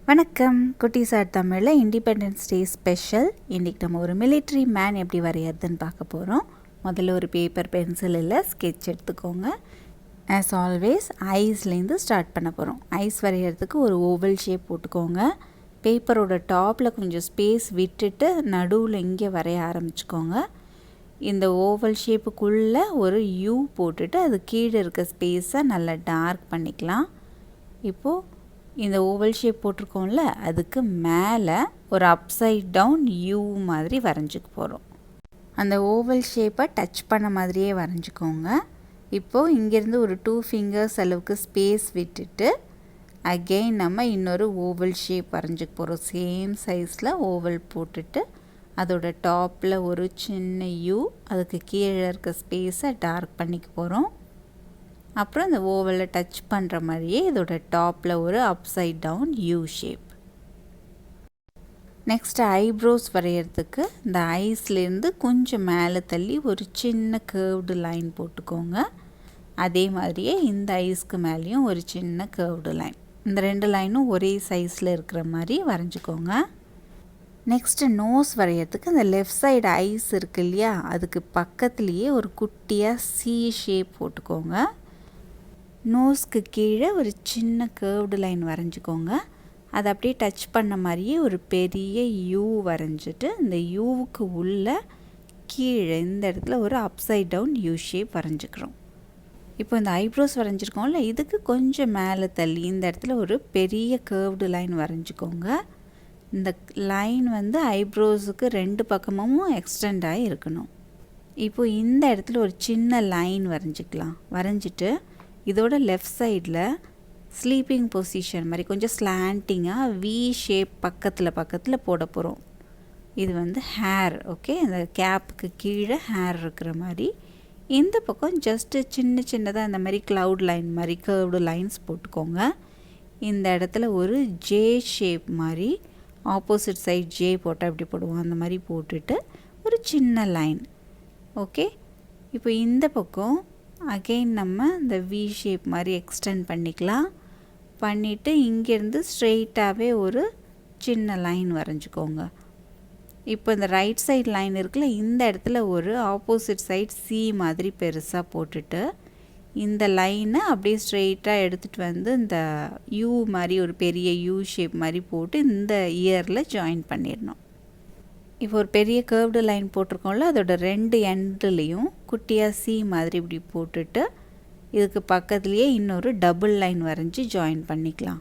வணக்கம். குட்டீஸார்த்தமிழில் independence day special. இன்றைக்கி நம்ம ஒரு மிலிட்ரி மேன் எப்படி வரையறதுன்னு பார்க்க போகிறோம். முதல்ல ஒரு பேப்பர் பென்சில் இல்லை ஸ்கெட்ச் எடுத்துக்கோங்க. ஆஸ் ஆல்வேஸ் ஐஸ்லேருந்து ஸ்டார்ட் பண்ண போகிறோம். ஐஸ் வரைகிறதுக்கு ஒரு ஓவல் ஷேப் போட்டுக்கோங்க. பேப்பரோட டாப்பில் கொஞ்சம் ஸ்பேஸ் விட்டுட்டு நடுவில் இங்கே வரைய ஆரம்பிச்சுக்கோங்க. இந்த ஓவல் ஷேப்புக்குள்ளே ஒரு யூ போட்டுட்டு அது கீழே இருக்க ஸ்பேஸை நல்லா டார்க் பண்ணிக்கலாம். இப்போது இந்த ஓவல் ஷேப் போட்டிருக்கோம்ல, அதுக்கு மேலே ஒரு அப்சைட் டவுன் யூ மாதிரி வரைஞ்சிக்க போகிறோம். அந்த ஓவல் ஷேப்பை டச் பண்ண மாதிரியே வரைஞ்சிக்கோங்க. இப்போது இங்கேருந்து ஒரு 2 ஃபிங்கர்ஸ் அளவுக்கு ஸ்பேஸ் விட்டுட்டு அகெயின் நம்ம இன்னொரு ஓவல் ஷேப் வரைஞ்சிக்க போகிறோம். சேம் சைஸில் ஓவல் போட்டுட்டு அதோட டாப்பில் ஒரு சின்ன யூ, அதுக்கு கீழே இருக்க ஸ்பேஸை டார்க் பண்ணிக்க போகிறோம். அப்புறம் இந்த ஓவலை டச் பண்ணுற மாதிரியே இதோட டாப்பில் ஒரு upside down U shape. Next eyebrows வரைகிறதுக்கு இந்த ஐஸ்லேருந்து கொஞ்சம் மேலே தள்ளி ஒரு சின்ன கர்வ்டு லைன் போட்டுக்கோங்க. அதே மாதிரியே இந்த ஐஸ்க்கு மேலேயும் ஒரு சின்ன கர்வ்டு லைன். இந்த 2 லைனும் ஒரே சைஸில் இருக்கிற மாதிரி வரைஞ்சிக்கோங்க. நெக்ஸ்ட்டு நோஸ் வரைகிறதுக்கு இந்த லெஃப்ட் சைடு ஐஸ் இருக்குது இல்லையா, அதுக்கு பக்கத்துலேயே ஒரு குட்டியாக சி ஷேப் போட்டுக்கோங்க. நோஸ்க்கு கீழே ஒரு சின்ன கர்வ்டு லைன் வரைஞ்சிக்கோங்க. அதை அப்படியே டச் பண்ண மாதிரியே ஒரு பெரிய யூ வரைஞ்சிட்டு இந்த யூவுக்கு உள்ள கீழே இந்த இடத்துல ஒரு அப்சைட் டவுன் யூ ஷேப் வரைஞ்சிக்கிறோம். இப்போ இந்த ஐப்ரோஸ் வரைஞ்சிருக்கோம்ல, இதுக்கு கொஞ்சம் மேலே தள்ளி இந்த இடத்துல ஒரு பெரிய கர்வ்டு லைன் வரைஞ்சிக்கோங்க. இந்த லைன் ஐப்ரோஸுக்கு 2 பக்கமும் எக்ஸ்டெண்ட் ஆகி இருக்கணும். இப்போ இந்த இடத்துல ஒரு சின்ன லைன் வரைஞ்சிக்கலாம். வரைஞ்சிட்டு இதோட லெஃப்ட் சைடில் ஸ்லீப்பிங் பொசிஷன் மாதிரி கொஞ்சம் ஸ்லாண்டிங்காக வி ஷேப் பக்கத்தில் போட போகிறோம். இது ஹேர். ஓகே, இந்த கேப்புக்கு கீழே ஹேர் இருக்கிற மாதிரி. இந்த பக்கம் ஜஸ்ட்டு சின்னதாக இந்த மாதிரி க்ளவுட் லைன் மாதிரி கர்வ்டு லைன்ஸ் போட்டுக்கோங்க. இந்த இடத்துல ஒரு ஜே ஷேப் மாதிரி ஆப்போசிட் சைட் ஜே போட்டால் எப்படி போடுவோம் அந்த மாதிரி போட்டுட்டு ஒரு சின்ன லைன். ஓகே, இப்போ இந்த பக்கம் அகெயின் நம்ம இந்த வி ஷேப் மாதிரி எக்ஸ்டெண்ட் பண்ணிக்கலாம். பண்ணிவிட்டு இங்கேருந்து ஸ்ட்ரெயிட்டாகவே ஒரு சின்ன லைன் வரைஞ்சிக்கோங்க. இப்போ இந்த ரைட் சைட் லைன் இருக்குல்ல, இந்த இடத்துல ஒரு ஆப்போசிட் சைட் சி மாதிரி பெருசாக போட்டுட்டு இந்த லைனை அப்படியே ஸ்ட்ரெயிட்டாக எடுத்துகிட்டு இந்த யூ மாதிரி ஒரு பெரிய யூ ஷேப் மாதிரி போட்டு இந்த இயரில் ஜாயின் பண்ணிடணும். இப்போ ஒரு பெரிய கர்வ்டு லைன் போட்டிருக்கோம்ல, அதோட 2 எண்ட்லேயும் குட்டியாக சி மாதிரி இப்படி போட்டுட்டு இதுக்கு பக்கத்துலேயே இன்னொரு டபுள் லைன் வரைஞ்சி ஜாயின் பண்ணிக்கலாம்.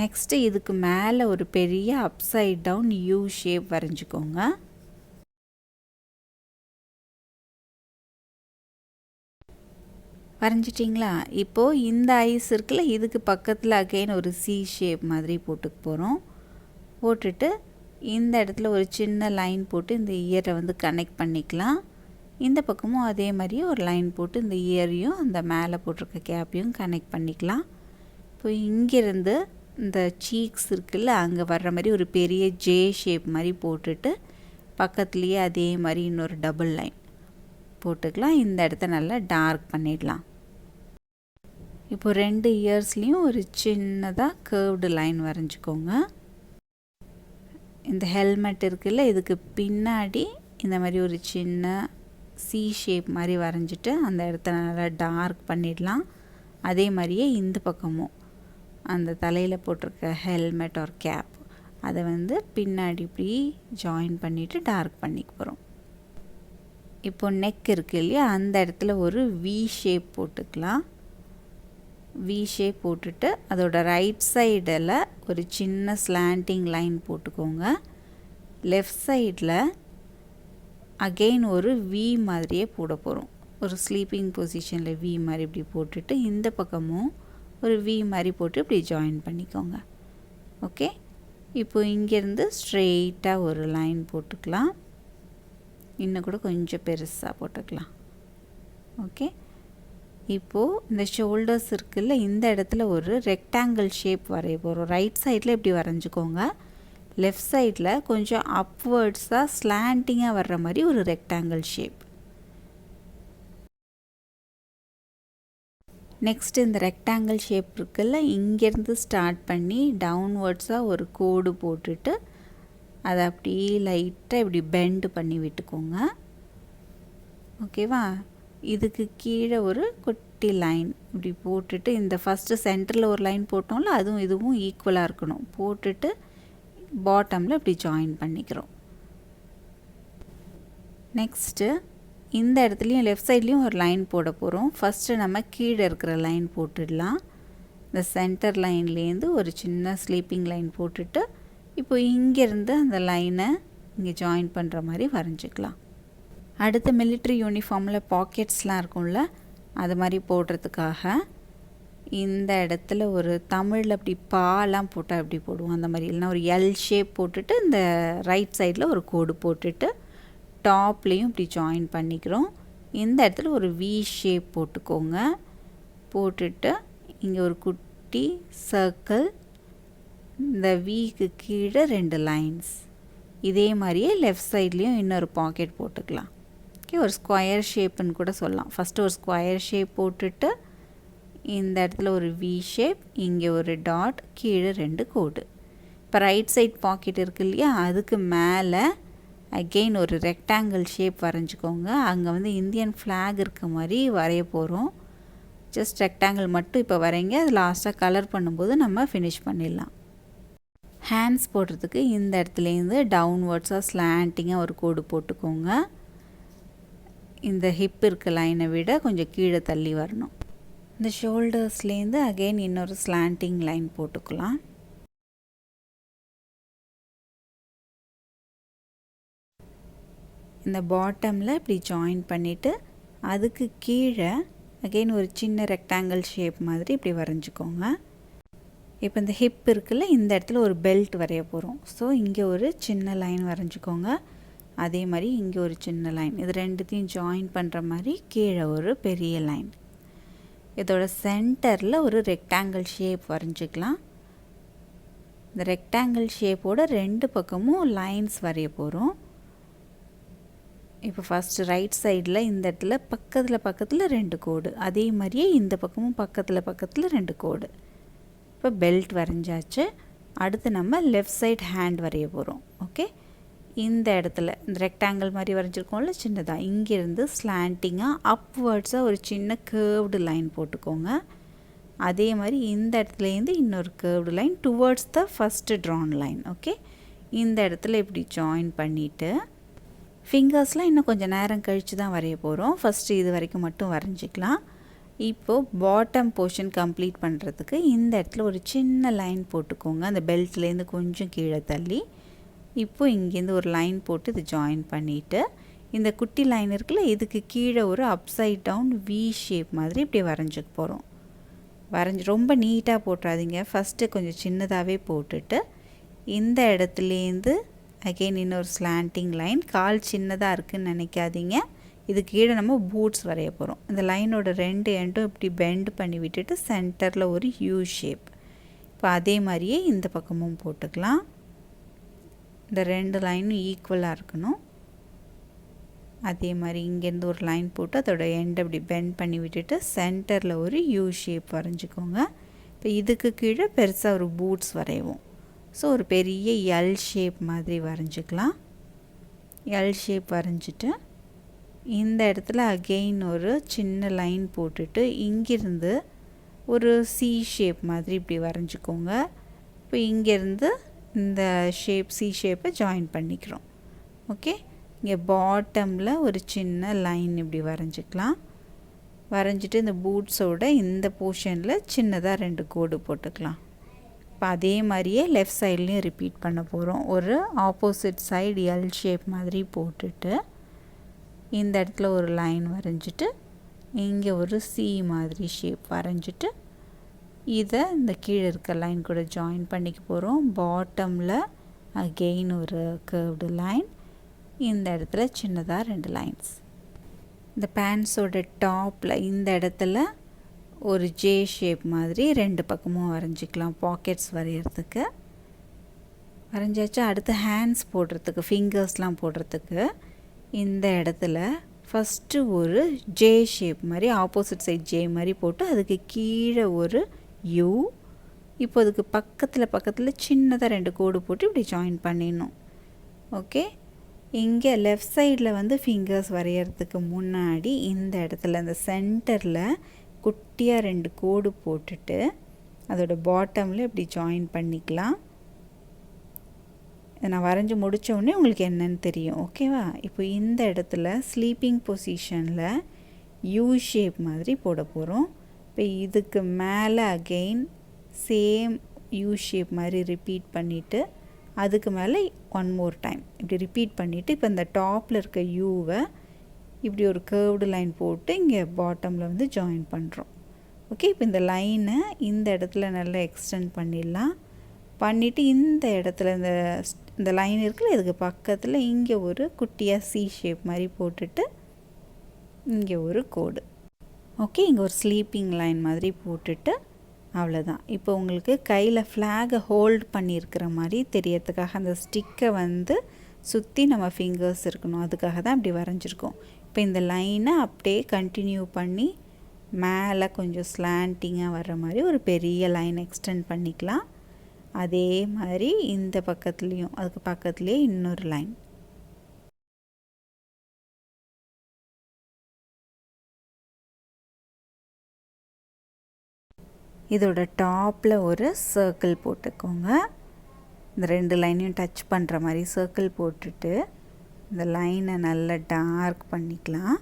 நெக்ஸ்ட்டு இதுக்கு மேலே ஒரு பெரிய அப்சைட் டவுன் யூ ஷேப் வரைஞ்சிக்கோங்க. வரைஞ்சிட்டிங்களா? இப்போது இந்த ஐஸ் இருக்குல்ல, இதுக்கு பக்கத்தில் அகெயின் ஒரு சி ஷேப் மாதிரி போட்டுக்க போகிறோம். போட்டுட்டு இந்த இடத்துல ஒரு சின்ன லைன் போட்டு இந்த இயரை கனெக்ட் பண்ணிக்கலாம். இந்த பக்கமும் அதே மாதிரியே ஒரு லைன் போட்டு இந்த இயரையும் அந்த மேலே போட்டிருக்க கேப்பையும் கனெக்ட் பண்ணிக்கலாம். இப்போ இங்கேருந்து இந்த சீக்ஸ் இருக்குல்ல, அங்கே வர்ற மாதிரி ஒரு பெரிய ஜே ஷேப் மாதிரி போட்டுட்டு பக்கத்துலேயே அதே மாதிரி இன்னொரு டபுள் லைன் போட்டுக்கலாம். இந்த இடத்த நல்லா டார்க் பண்ணிடலாம். இப்போ 2 இயர்ஸ்லேயும் ஒரு சின்னதாக கர்வ்டு லைன் வரைஞ்சிக்கோங்க. இந்த ஹெல்மெட் இருக்குல்ல, இதுக்கு பின்னாடி இந்த மாதிரி ஒரு சின்ன சி ஷேப் மாதிரி வரைஞ்சிட்டு அந்த இடத்த நல்லா டார்க் பண்ணிடலாம். அதே மாதிரியே இந்த பக்கமும் அந்த தலையில் போட்டிருக்க ஹெல்மெட் ஒரு கேப் அதை பின்னாடி இப்படி ஜாயின் பண்ணிவிட்டு டார்க் பண்ணிக்க போகிறோம். இப்போ நெக் இருக்குது இல்லையா, அந்த இடத்துல ஒரு வி ஷேப் போட்டுக்கலாம். வி ஷேப் போட்டுட்டு அதோட ரைட் சைடில் ஒரு சின்ன ஸ்லாண்டிங் லைன் போட்டுக்கோங்க. லெஃப்ட் சைடில் அகெயின் ஒரு வி மாதிரியே போட போகிறோம். ஒரு ஸ்லீப்பிங் பொசிஷனில் வி மாதிரி இப்படி போட்டுட்டு இந்த பக்கமும் ஒரு வி மாதிரி போட்டு இப்படி ஜாயின் பண்ணிக்கோங்க. ஓகே, இப்போ இங்கேருந்து ஸ்ட்ரெயிட்டாக ஒரு லைன் போட்டுக்கலாம். இன்னும் கூட கொஞ்சம் பெருசாக போட்டுக்கலாம். ஓகே, இப்போது இந்த ஷோல்டர்ஸ் இருக்குல்ல, இந்த இடத்துல ஒரு ரெக்டாங்கிள் ஷேப் வரைய போகிறோம். ரைட் சைடில் இப்படி வரைஞ்சிக்கோங்க. லெஃப்ட் சைடில் கொஞ்சம் அப்வர்ட்ஸாக ஸ்லாண்டிங்காக வர்ற மாதிரி ஒரு ரெக்டாங்கிள் ஷேப். நெக்ஸ்ட் இந்த ரெக்டாங்கிள் ஷேப் இருக்குல்ல, இங்கேருந்து ஸ்டார்ட் பண்ணி டவுன்வர்ட்ஸாக ஒரு கோடு போட்டுட்டு அதை அப்படியே லைட்டாக இப்படி பெண்ட் பண்ணி விட்டுக்கோங்க. ஓகேவா? இதுக்கு கீழே ஒரு குட்டி லைன் இப்படி போட்டுட்டு, இந்த ஃபஸ்ட்டு சென்டரில் ஒரு லைன் போட்டோம்ல, அதுவும் இதுவும் ஈக்குவலாக இருக்கணும். போட்டுட்டு பாட்டமில் இப்படி ஜாயின் பண்ணிக்கிறோம். நெக்ஸ்ட்டு இந்த இடத்துலையும் லெஃப்ட் சைட்லேயும் ஒரு லைன் போட போகிறோம். ஃபஸ்ட்டு நம்ம கீழே இருக்கிற லைன் போட்டுடலாம். இந்த சென்டர் லைன்லேருந்து ஒரு சின்ன ஸ்லீப்பிங் லைன் போட்டுட்டு, இப்போ இங்கேருந்து அந்த லைனை இங்கே ஜாயின் பண்ணுற மாதிரி வரைஞ்சிக்கலாம். அடுத்து மிலிட்ரி யூனிஃபார்மில் பாக்கெட்ஸ்லாம் இருக்கும்ல, அது மாதிரி போடுறதுக்காக இந்த இடத்துல ஒரு தமிழில் அப்படி பாலாம் போட்டால் அப்படி போடுவோம், அந்த மாதிரி இல்லைனா ஒரு எல் ஷேப் போட்டுட்டு இந்த ரைட் சைடில் ஒரு கோடு போட்டுட்டு டாப்லேயும் இப்படி ஜாயின் பண்ணிக்கிறோம். இந்த இடத்துல ஒரு வி ஷேப் போட்டுக்கோங்க. போட்டுட்டு இங்கே ஒரு குட்டி சர்க்கிள், இந்த விக்கு கீழே 2 லைன்ஸ். இதே மாதிரியே லெஃப்ட் சைட்லேயும் இன்னொரு பாக்கெட் போட்டுக்கலாம். ஓகே, ஒரு ஸ்கொயர் ஷேப்புன்னு கூட சொல்லலாம். ஃபஸ்ட்டு ஒரு ஸ்கொயர் ஷேப் போட்டுட்டு இந்த இடத்துல ஒரு வி ஷேப், இங்கே ஒரு டாட், கீழே 2 கோடு. இப்போ ரைட் சைட் பாக்கெட் இருக்கு இல்லையா, அதுக்கு மேலே அகெயின் ஒரு ரெக்டாங்கிள் ஷேப் வரைஞ்சிக்கோங்க. அங்கே வந்து இந்தியன் ஃப்ளாக் இருக்க மாதிரி வரைய போகிறோம். ஜஸ்ட் ரெக்டாங்கிள் மட்டும் இப்போ வரைங்க. அது லாஸ்ட்டாக கலர் பண்ணும்போது நம்ம ஃபினிஷ் பண்ணிடலாம். ஹேண்ட்ஸ் போடுறதுக்கு இந்த இடத்துலேருந்து டவுன்வர்ட்ஸாக ஸ்லாண்டிங்காக ஒரு கோடு போட்டுக்கோங்க. இந்த ஹிப் இருக்க லைனை விட கொஞ்சம் கீழே தள்ளி வரணும். இந்த ஷோல்டர்ஸ்லேருந்து அகெயின் இன்னொரு ஸ்லாண்டிங் லைன் போட்டுக்கலாம். இந்த பாட்டமில் இப்படி ஜாயின் பண்ணிவிட்டு அதுக்கு கீழே அகெயின் ஒரு சின்ன ரெக்டாங்கிள் ஷேப் மாதிரி இப்படி வரைஞ்சிக்கோங்க. இப்போ இந்த ஹிப் இருக்குல்ல, இந்த இடத்துல ஒரு பெல்ட் வரைய போகிறோம். ஸோ இங்கே ஒரு சின்ன லைன் வரைஞ்சிக்கோங்க. அதே மாதிரி இங்கே ஒரு சின்ன லைன், இது ரெண்டுத்தையும் ஜாயின் பண்ணுற மாதிரி கீழே ஒரு பெரிய லைன். இதோட சென்டரில் ஒரு ரெக்டாங்கிள் ஷேப் வரைஞ்சிக்கலாம். இந்த ரெக்டாங்கிள் ஷேப்போட 2 பக்கமும் லைன்ஸ் வரைய போகிறோம். இப்போ ஃபஸ்ட்டு ரைட் சைடில் இந்த இடத்துல பக்கத்தில் 2 கோடு, அதே மாதிரியே இந்த பக்கமும் பக்கத்தில் 2 கோடு. இப்போ பெல்ட் வரைஞ்சாச்சு. அடுத்து நம்ம லெஃப்ட் சைட் ஹேண்ட் வரைய போகிறோம். ஓகே, இந்த இடத்துல இந்த ரெக்டாங்கிள் மாதிரி வரைஞ்சிருக்கோம்ல சின்னதாக, இங்கேருந்து ஸ்லாண்டிங்காக அப்வர்ட்ஸாக ஒரு சின்ன கேர்வ்டு லைன் போட்டுக்கோங்க. அதே மாதிரி இந்த இடத்துலேருந்து இன்னொரு curved line towards the first drawn line. Okay, இந்த இடத்துல இப்படி ஜாயின் பண்ணிவிட்டு ஃபிங்கர்ஸ்லாம் இன்னும் கொஞ்சம் நேரம் கழித்து தான் வரைய போகிறோம். ஃபஸ்ட்டு இது வரைக்கும் மட்டும் வரைஞ்சிக்கலாம். இப்போது பாட்டம் போர்ஷன் கம்ப்ளீட் பண்ணுறதுக்கு இந்த இடத்துல ஒரு சின்ன லைன் போட்டுக்கோங்க, அந்த பெல்ட்லேருந்து கொஞ்சம் கீழே தள்ளி. இப்போது இங்கேருந்து ஒரு லைன் போட்டு இது ஜாயின் பண்ணிவிட்டு இந்த குட்டி லைன் இருக்குல்ல, இதுக்கு கீழே ஒரு அப்சைட் டவுன் வி ஷேப் மாதிரி இப்படி வரைஞ்சிக்க போகிறோம். ரொம்ப நீட்டாக போட்டுறாதீங்க, ஃபஸ்ட்டு கொஞ்சம் சின்னதாகவே போட்டுட்டு இந்த இடத்துலேருந்து அகெயின் இன்னொரு ஸ்லாண்டிங் லைன். கால் சின்னதாக இருக்குதுன்னு நினைக்காதீங்க, இது கீழே நம்ம பூட்ஸ் வரைய போகிறோம். இந்த லைனோட 2 எண்டும் இப்படி பெண்ட் பண்ணி விட்டுட்டு சென்டரில் ஒரு யூ ஷேப். இப்போ அதே மாதிரியே இந்த பக்கமும் போட்டுக்கலாம். இந்த 2 லைனும் ஈக்குவலாக இருக்கணும். அதே மாதிரி இங்கேருந்து ஒரு லைன் போட்டு அதோட எண்டை அப்படி பெண்ட் பண்ணி விட்டுட்டு சென்டரில் ஒரு யூ ஷேப் வரைஞ்சிக்கோங்க. இப்போ இதுக்கு கீழே பெருசாக ஒரு பூட்ஸ் வரைவோம். ஸோ ஒரு பெரிய எல் ஷேப் மாதிரி வரைஞ்சிக்கலாம். எல் ஷேப் வரைஞ்சிட்டு இந்த இடத்துல அகெயின் ஒரு சின்ன லைன் போட்டுட்டு இங்கிருந்து ஒரு சி ஷேப் மாதிரி இப்படி வரைஞ்சிக்கோங்க. இப்போ இங்கேருந்து இந்த ஷேப் சி ஷேப்பை ஜாயின் பண்ணிக்கிறோம். ஓகே, இங்கே பாட்டமில் ஒரு சின்ன லைன் இப்படி வரைஞ்சிக்கலாம். வரைஞ்சிட்டு இந்த பூட்ஸோட இந்த போர்ஷனில் சின்னதாக 2 கோடு போட்டுக்கலாம். இப்போ அதே மாதிரியே லெஃப்ட் சைட்லேயும் ரிப்பீட் பண்ண போகிறோம். ஒரு ஆப்போசிட் சைடு எல் ஷேப் மாதிரி போட்டுட்டு இந்த இடத்துல ஒரு லைன் வரைஞ்சிட்டு இங்கே ஒரு சி மாதிரி ஷேப் வரைஞ்சிட்டு இதை இந்த கீழே இருக்க லைன் கூட ஜாயின் பண்ணிக்க போகிறோம். பாட்டமில் அகெயின் ஒரு கர்வ்டு லைன், இந்த இடத்துல சின்னதாக 2 லைன்ஸ். இந்த பேண்ட்ஸோட டாப்பில் இந்த இடத்துல ஒரு ஜே ஷேப் மாதிரி 2 பக்கமும் வரைஞ்சிக்கலாம் பாக்கெட்ஸ் வரைகிறதுக்கு. வரைஞ்சாச்சு. அடுத்து ஹேண்ட்ஸ் போடுறதுக்கு, ஃபிங்கர்ஸ்லாம் போடுறதுக்கு இந்த இடத்துல ஃபஸ்ட்டு ஒரு ஜே ஷேப் மாதிரி ஆப்போசிட் சைட் ஜே மாதிரி போட்டு அதுக்கு கீழே ஒரு யூ. இப்போ அதுக்கு பக்கத்தில் சின்னதாக 2 கோடு போட்டு இப்படி ஜாயின் பண்ணிடணும். ஓகே, இங்கே லெஃப்ட் சைடில் வந்து ஃபிங்கர்ஸ் வரைகிறதுக்கு முன்னாடி இந்த இடத்துல இந்த சென்டரில் குட்டியாக 2 கோடு போட்டுட்டு அதோட பாட்டமில் இப்படி ஜாயின் பண்ணிக்கலாம். நான் வரைஞ்சி முடித்த உடனே உங்களுக்கு என்னன்னு தெரியும். ஓகேவா? இப்போ இந்த இடத்துல ஸ்லீப்பிங் பொசிஷனில் யூ ஷேப் மாதிரி போட போகிறோம். இப்போ இதுக்கு மேலே அகெயின் சேம் யூ ஷேப் மாதிரி ரிப்பீட் பண்ணிவிட்டு அதுக்கு மேலே ஒன் மோர் டைம் இப்படி ரிப்பீட் பண்ணிவிட்டு இப்போ இந்த டாப்பில் இருக்க யூவை இப்படி ஒரு கர்வ்டு லைன் போட்டு இங்கே பாட்டமில் வந்து ஜாயின் பண்ணுறோம். ஓகே, இப்போ இந்த லைனை இந்த இடத்துல நல்லா எக்ஸ்டெண்ட் பண்ணிடலாம். பண்ணிவிட்டு இந்த இடத்துல இந்த லைன் இருக்குல்ல இதுக்கு பக்கத்தில் இங்கே ஒரு குட்டியாக சி ஷேப் மாதிரி போட்டுட்டு இங்கே ஒரு கோடு. ஓகே, இங்கே ஒரு ஸ்லீப்பிங் லைன் மாதிரி போட்டுட்டு அவ்வளோதான். இப்போ உங்களுக்கு கையில் ஃப்ளாகை ஹோல்ட் பண்ணியிருக்கிற மாதிரி தெரியறதுக்காக அந்த ஸ்டிக்கை வந்து சுற்றி நம்ம ஃபிங்கர்ஸ் இருக்கணும், அதுக்காக தான் இப்படி வரைஞ்சிருக்கோம். இப்போ இந்த லைனை அப்படியே கண்டினியூ பண்ணி மேலே கொஞ்சம் ஸ்லாண்டிங்காக வர்ற மாதிரி ஒரு பெரிய லைன் எக்ஸ்டெண்ட் பண்ணிக்கலாம். அதே மாதிரி இந்த பக்கத்துலேயும் அதுக்கு பக்கத்துலேயே இன்னொரு லைன். இதோட டாப்பில் ஒரு சர்க்கிள் போட்டுக்கோங்க. இந்த 2 லைனையும் டச் பண்ணுற மாதிரி சர்க்கிள் போட்டுட்டு இந்த லைனை நல்லா டார்க் பண்ணிக்கலாம்.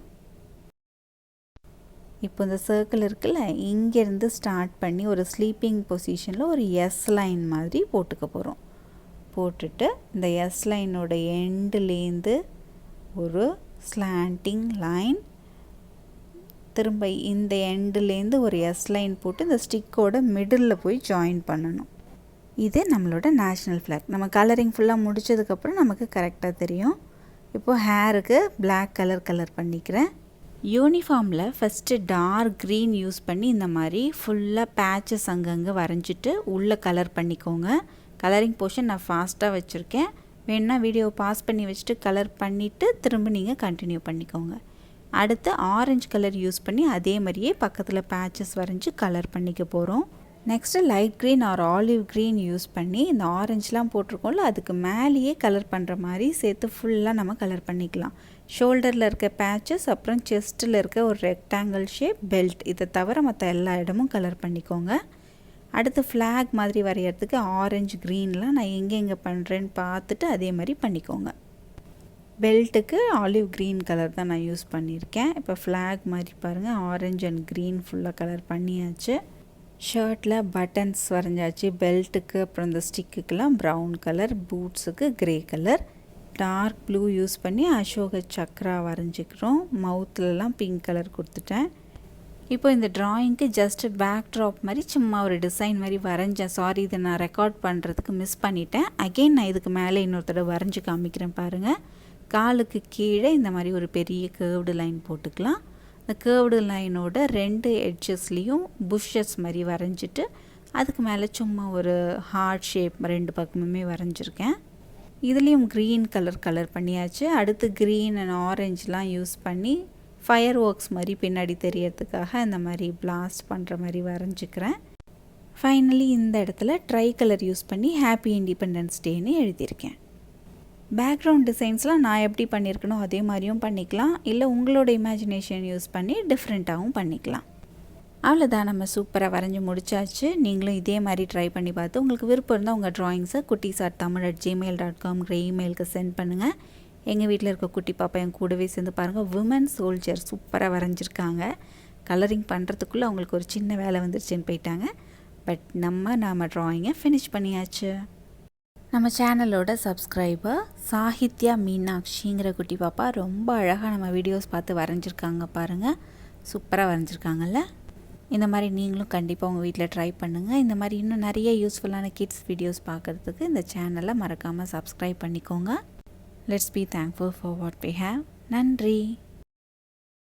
இப்போ இந்த சர்க்கிள் இருக்குல்ல இங்கேருந்து ஸ்டார்ட் பண்ணி ஒரு ஸ்லீப்பிங் பொசிஷனில் ஒரு எஸ் லைன் மாதிரி போட்டுக்க போகிறோம். போட்டுட்டு இந்த எஸ் லைனோட எண்டுலேருந்து ஒரு ஸ்லாண்டிங் லைன், திரும்ப இந்த எண்டுலேருந்து ஒரு எஸ் லைன் போட்டு இந்த ஸ்டிக்கோட மிடில் போய் ஜாயின் பண்ணணும். இது நம்மளோட நேஷ்னல் ஃப்ளாக். நம்ம கலரிங் ஃபுல்லாக முடித்ததுக்கப்புறம் நமக்கு கரெக்டாக தெரியும். இப்போது ஹேருக்கு பிளாக் கலர் பண்ணிக்கிறேன். யூனிஃபார்மில் ஃபஸ்ட்டு டார்க் க்ரீன் யூஸ் பண்ணி இந்த மாதிரி ஃபுல்லாக பேச்சஸ் அங்கங்கே வரைஞ்சிட்டு உள்ளே கலர் பண்ணிக்கோங்க. கலரிங் போர்ஷன் நான் ஃபாஸ்ட்டாக வச்சுருக்கேன். வேணுன்னா வீடியோவை பாஸ் பண்ணி வச்சுட்டு கலர் பண்ணிவிட்டு திரும்ப நீங்கள் கண்டினியூ பண்ணிக்கோங்க. அடுத்து ஆரஞ்சு கலர் யூஸ் பண்ணி அதே மாதிரியே பக்கத்தில் பேச்சஸ் வரைஞ்சி கலர் பண்ணிக்க போகிறோம். Next light green R olive green use பண்ணி இந்த ஆரஞ்சுலாம் போட்டிருக்கோம்ல அதுக்கு மேலேயே கலர் பண்ணுற மாதிரி சேர்த்து ஃபுல்லாக நம்ம கலர் பண்ணிக்கலாம். ஷோல்டரில் இருக்க பேச்சஸ், அப்புறம் செஸ்ட்டில் இருக்க ஒரு ரெக்டாங்கிள் ஷேப் பெல்ட், இதை தவிர மற்ற எல்லா இடமும் கலர் பண்ணிக்கோங்க. அடுத்து ஃப்ளாக் மாதிரி வரைகிறதுக்கு ஆரஞ்சு க்ரீன்லாம் நான் எங்கே பண்ணுறேன்னு பார்த்துட்டு அதே மாதிரி பண்ணிக்கோங்க. பெல்ட்டுக்கு ஆலிவ் க்ரீன் கலர் தான் நான் யூஸ் பண்ணியிருக்கேன். இப்போ ஃப்ளாக் மாதிரி பாருங்கள், ஆரஞ்சு அண்ட் க்ரீன் ஃபுல்லாக கலர் பண்ணியாச்சு. ஷர்ட்டில் பட்டன்ஸ் வரைஞ்சாச்சு. பெல்ட்டுக்கு அப்புறம் இந்த ஸ்டிக்குக்கெலாம் ப்ரௌன் கலர், பூட்ஸுக்கு grey colour. Dark blue use பண்ணி அசோக சக்ரா வரைஞ்சிக்கிறோம். மவுத்துலலாம் பிங்க் கலர் கொடுத்துட்டேன். இப்போ இந்த ட்ராயிங்க்கு ஜஸ்ட்டு பேக் ட்ராப் மாதிரி சும்மா ஒரு டிசைன் மாதிரி வரைஞ்சேன். சாரி, இதை நான் ரெக்கார்ட் பண்ணுறதுக்கு மிஸ் பண்ணிட்டேன். அகெயின் நான் இதுக்கு மேலே இன்னொரு தடவை வரைஞ்சி காமிக்கிறேன் பாருங்கள். காலுக்கு கீழே இந்த மாதிரி ஒரு பெரிய கர்வ்டு லைன் போட்டுக்கலாம். இந்த கர்வ்டு லைனோட 2 எட்ஜஸ்லேயும் புஷ்ஷஸ் மாதிரி வரைஞ்சிட்டு அதுக்கு மேலே சும்மா ஒரு ஹார்ட் ஷேப் 2 பக்கமுமே வரைஞ்சிருக்கேன். இதுலேயும் க்ரீன் கலர் பண்ணியாச்சு. அடுத்து க்ரீன் அண்ட் ஆரஞ்சுலாம் யூஸ் பண்ணி ஃபயர் ஒர்க்ஸ் மாதிரி பின்னாடி தெரியறதுக்காக இந்த மாதிரி பிளாஸ்ட் பண்ணுற மாதிரி வரைஞ்சிக்கிறேன். ஃபைனலி இந்த இடத்துல ட்ரை கலர் யூஸ் பண்ணி ஹாப்பி இண்டிபெண்டன்ஸ் டேன்னு எழுதியிருக்கேன். பேக்ரவுண்ட் டிசைன்ஸ்லாம் நான் எப்படி பண்ணியிருக்கனோ அதே மாதிரியும் பண்ணிக்கலாம், இல்லை உங்களோட இமேஜினேஷன் யூஸ் பண்ணி டிஃப்ரெண்ட்டாகவும் பண்ணிக்கலாம். அவ்வளோதான், நம்ம சூப்பராக வரைஞ்சி முடிச்சாச்சு. இதே மாதிரி ட்ரை பண்ணி பார்த்து உங்களுக்கு விருப்பம் இருந்தால் உங்கள் ட்ராயிங்ஸை kuttiesarttamil@gmail.com இமெயிலுக்கு சென்ட் பண்ணுங்கள். எங்கள் வீட்டில் இருக்க குட்டி பாப்பா என் கூடவே சேர்ந்து பாருங்கள். விமன் சோல்ஜர் சூப்பராக வரைஞ்சிருக்காங்க. கலரிங் பண்ணுறதுக்குள்ளே அவங்களுக்கு ஒரு சின்ன வேலை வந்துருச்சுன்னு போயிட்டாங்க. பட் நம்ம ட்ராயிங்கை ஃபினிஷ் பண்ணியாச்சு. நம்ம சேனலோட சப்ஸ்கிரைபர் சாகித்யா மீனாட்சிங்கிற குட்டி பாப்பா ரொம்ப அழகாக நம்ம வீடியோஸ் பார்த்து வரைஞ்சிருக்காங்க பாருங்கள். சூப்பராக வரைஞ்சிருக்காங்கல்ல. இந்த மாதிரி நீங்களும் கண்டிப்பாக உங்கள் வீட்டில் ட்ரை பண்ணுங்கள். இந்த மாதிரி இன்னும் நிறைய யூஸ்ஃபுல்லான கிட்ஸ் வீடியோஸ் பார்க்குறதுக்கு இந்த சேனலை மறக்காமல் சப்ஸ்கிரைப் பண்ணிக்கோங்க. Let's be thankful for what we have. நன்றி.